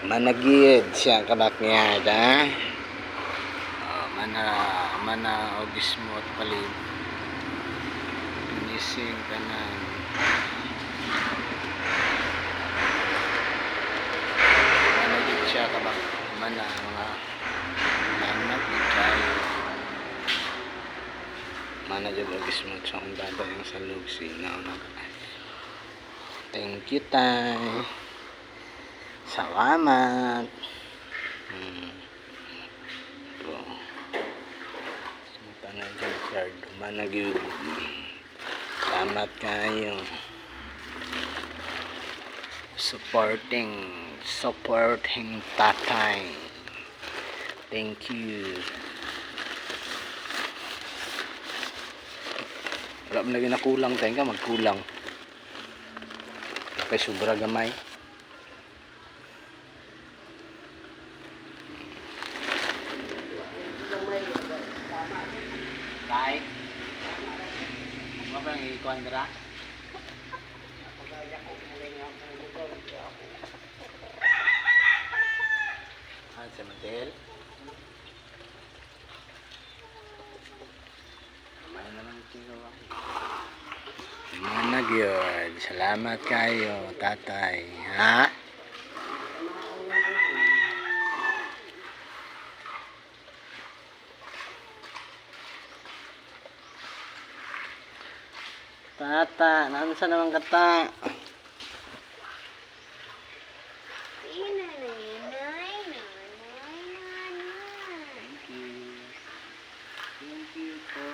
Managid siya kabaknyad ha. Mana og smooth palib. Finishing kanan. Managid siya kabak mana mga lamat ni kayo. Managid og smooth sa kung dada yung salog sinaw na. Thank you tay. Salamat. Tanay dyan, sir. Dumanag-yun. Salamat kayo. Supporting tatay. Thank you. Wala mo lagi na kulang tayo ka, magkulang. Kaya sobra gamay. Tay, ano ba yung ikondra? Sa Mantel? Kamay naman kinuha. Manag yun. Salamat kayo, tatay. Ha? Tata, nansa naman kata? Thank you for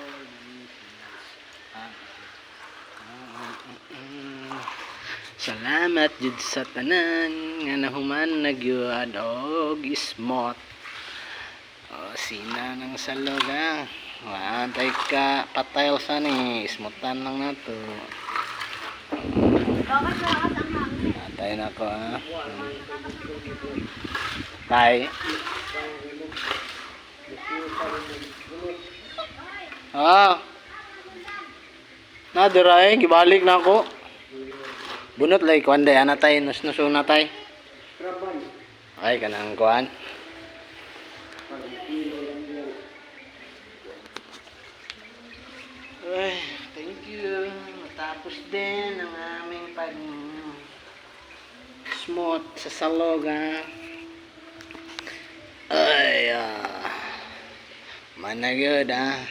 salamat jud sa tanan nga nahuman nagyuad og ismot. Sina ng salog ha. Antay ka patail sa ni ismutan lang nato. Atay na ko ha. Tay. Nadiray, gibalik na ako. Bunot lay kuan day ana tay, nus-nuso na tay. Ay kanang kuan. Ay, thank you. Matapos din ang aming pag smooth sa salog ha. Ay, managod ha.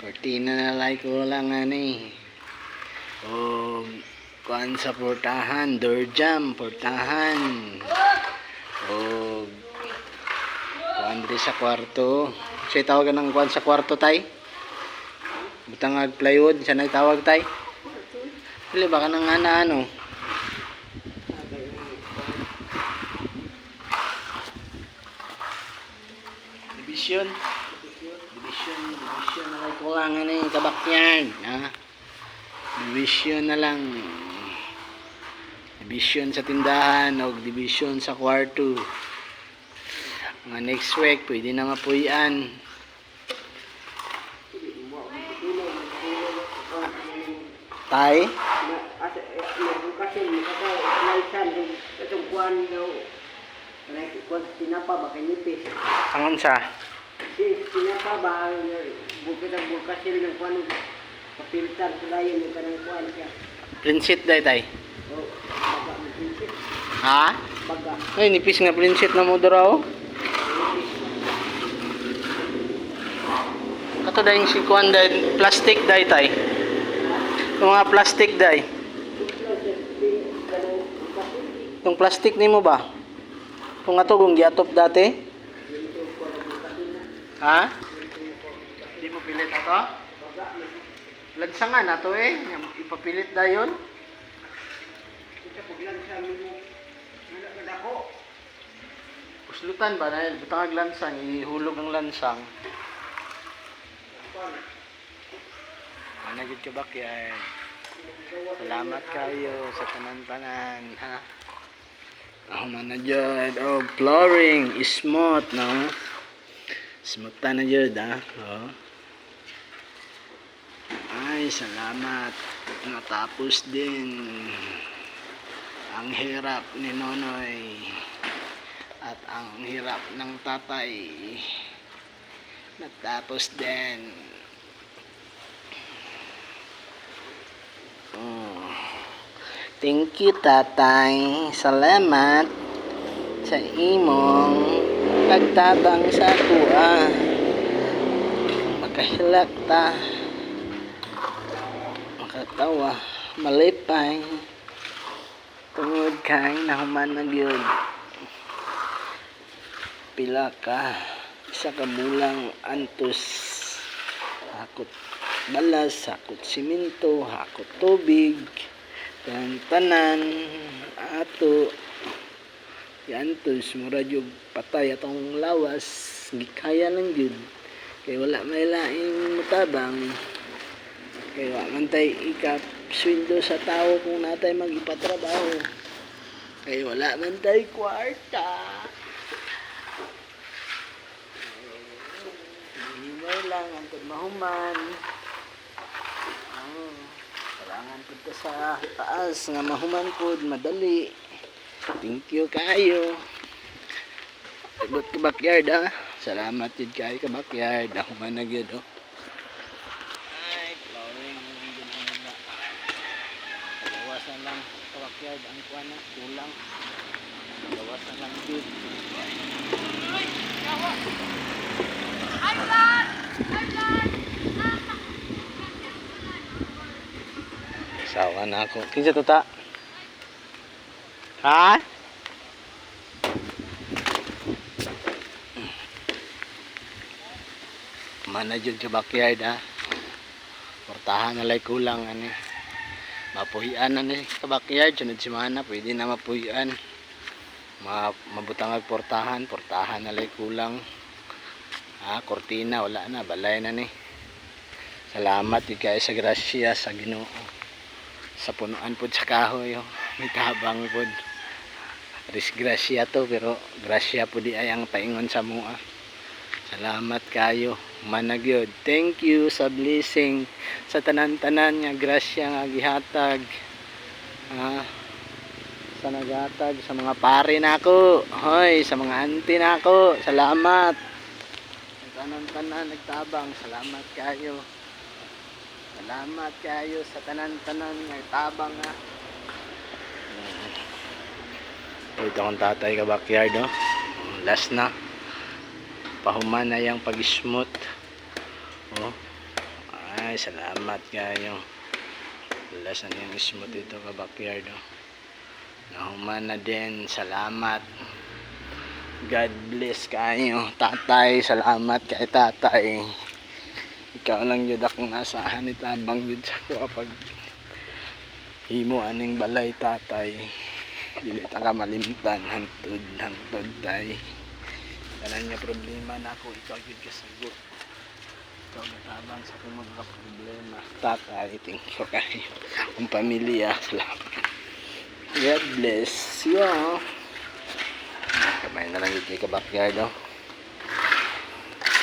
Kortina na like ko lang ani. O kuan sa portahan, door jam, portahan. O kuan diri sa kwarto. Siya tawag ng kuan sa kwarto tay. Butangag plywood, siya nagtawag tay. Dili baka nang ano. Division na lang kulangan na yung kabakyan ha? Division na lang, division sa tindahan o division sa kwarto. Mga next week pwede na mapuyan. Tay angon sa Sinapa ba bukit ang bulkasil ng kuan kapiltar sila yun yung kanang kuan siya. Prinsit day tay. Oh, baga ng prinsit. Ha? Baga. Ay nipis nga prinsit na mo daraw. Kato dahil si kuan day plastic day tay. Yung mga plastic day. Yung plastic nimo ba? Kung ato kung giatop dati? Ha? Di mo pilit ato? Lansangan ato eh. Ipapilit da yun. Puslutan ba na yun? Butang lansang. Ihulog ang lansang. Managid ka bakyan. Salamat kayo sa tanan-tanan. Ha? Ako man na dyan. Oh, flooring. Smooth, no? Smooth na dyan, ha? Oh. Ay, salamat. Natapos din ang hirap ni Nonoy. At ang hirap ng tatay natapos din. Thank you tatay. Salamat sa imong pagtabang sa kuha. Makahilak ta. Makatawa. Malipay. Tungod kay nahuman na gyud. Pila ka. Isa ka bulang antos. Hakot balas, hakot simento, hakot tubig. Tanan ato yantos mura jud patay atong lawas gikaya lang jud kay wala may laing mutabang kay wa man tay ikap sweldo sa tao kung natay magipatrabaho kay wala man tay kwarta himay lang antod mahuman. Kailangan punta sa taas nga mahuman pod madali. Thank you kayo. Ibot ka backyard ha. Salamat yun kayo ka backyard. Ako man na yun oh. Ay, flowering. Bawasan lang ka backyard. Ang kuha na. Kulang. Bawasan lang yun. Sawa na ako. Kinsa to ta? Ha? Mana jud sa backyard ha. Portahan na lay kulang ani. Mapuhian na ni sa backyard sunod semana pwede na mapuhian. Mabutang ag portahan na lay kulang. Ha, kortina wala na, balay na ni. Salamat kay sa grasya sa Ginoo. Sa punuan pod sa kahoy oh. May tabang pod. Disgrasya to pero grasya po di ay ang paingon sa mua. Salamat kayo managyod. Thank you sa blessing sa tanan-tanan nga grasya nga gihatag. Sa naghatag sa mga pare nako. Hoy, sa mga auntie nako. Salamat. Sa tanan-tanan nagtabang. Salamat kayo. Salamat kayo sa tanan-tanan nga tabang nga. Ito akong tatay ka backyard no. Last na. Pahuman na yung pag-smooth. Oh. Ay, salamat kayo. Last na yung smooth ito ka backyard no. Nahuman na din. Salamat. God bless kayo. Tatay, salamat kay tatay. Ikaw lang yun akong asahan ni tabang yun sa kapag himo aning balay tatay dili ta ka malimtan hantod tay tanan niya problema na ako ikaw yun kasagot ikaw natabang sa kung mga problema tatay thank you kayo ang pamilya salamat God bless you kamay na lang yun kay kabakyard no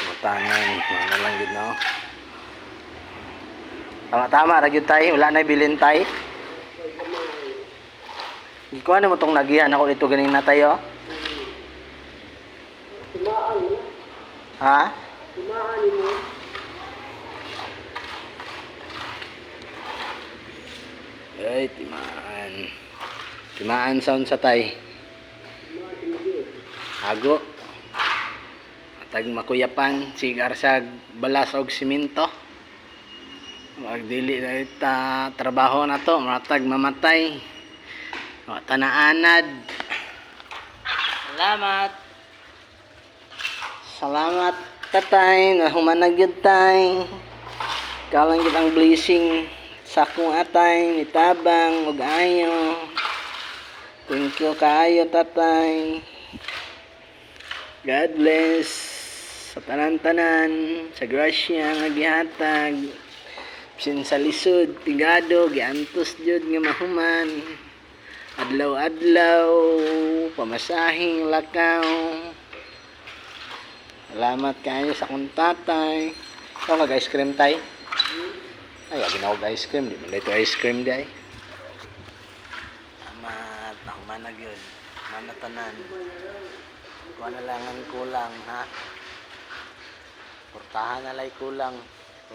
matanan na lang yun no. Tama, ragyod tayo. Wala na bilin tayo. Ikuha na mo itong nagihan ako dito ganing na tayo. Timaan mo. Ha? Timaan mo. Ay, timaan. Timaan sound sa tay. Ago. Atag makuyapan. Sigar sa balas og simento. Magdili na ita trabaho na to matag mamatay tanaanad salamat tatay nahumanag yun tay kalang kitang blessing sa akong atay nitabang ug ayo thank you kaayo tatay God bless sa tanan-tanan sa grasya nga gihatag sin sa lisod tigado giantos jud nga mahuman adlaw-adlaw pamasahing lakaw salamat kayo sa akong tatay ikaw mag ice cream tay ay ginawag ice cream di man dito ice cream di ay salamat nahuman na gyud manatanan Kuha na lang ang kulang, ha? Portahan na lang kulang.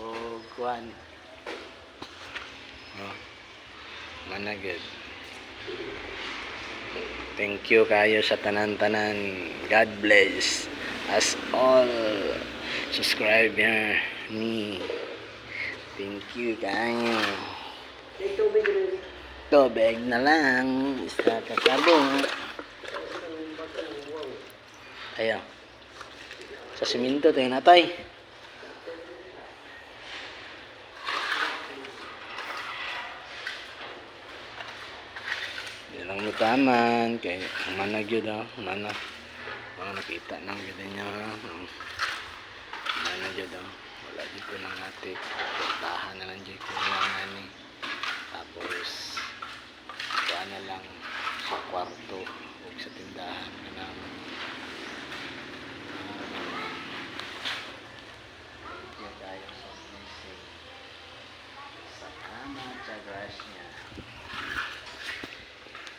O kuhan. Oh, managad. Thank you kayo sa tanan-tanan. God bless us all. Subscriber ni. Thank you kayo. May tubig rin. Tubig na lang. Isa kasabong. Ayaw. Sa siminto tayo natay. Yan lang mutaman. Kaya manag yun daw. Manag. Nakita nang ganda niya. Manag yun daw. Wala dito ng atik. Tahan na lang dyan kulangan ni. Tapos kuha na lang sa kwarto o sa tindahan na lang. Thank you tayo sa blessing. Salamat sa grasya.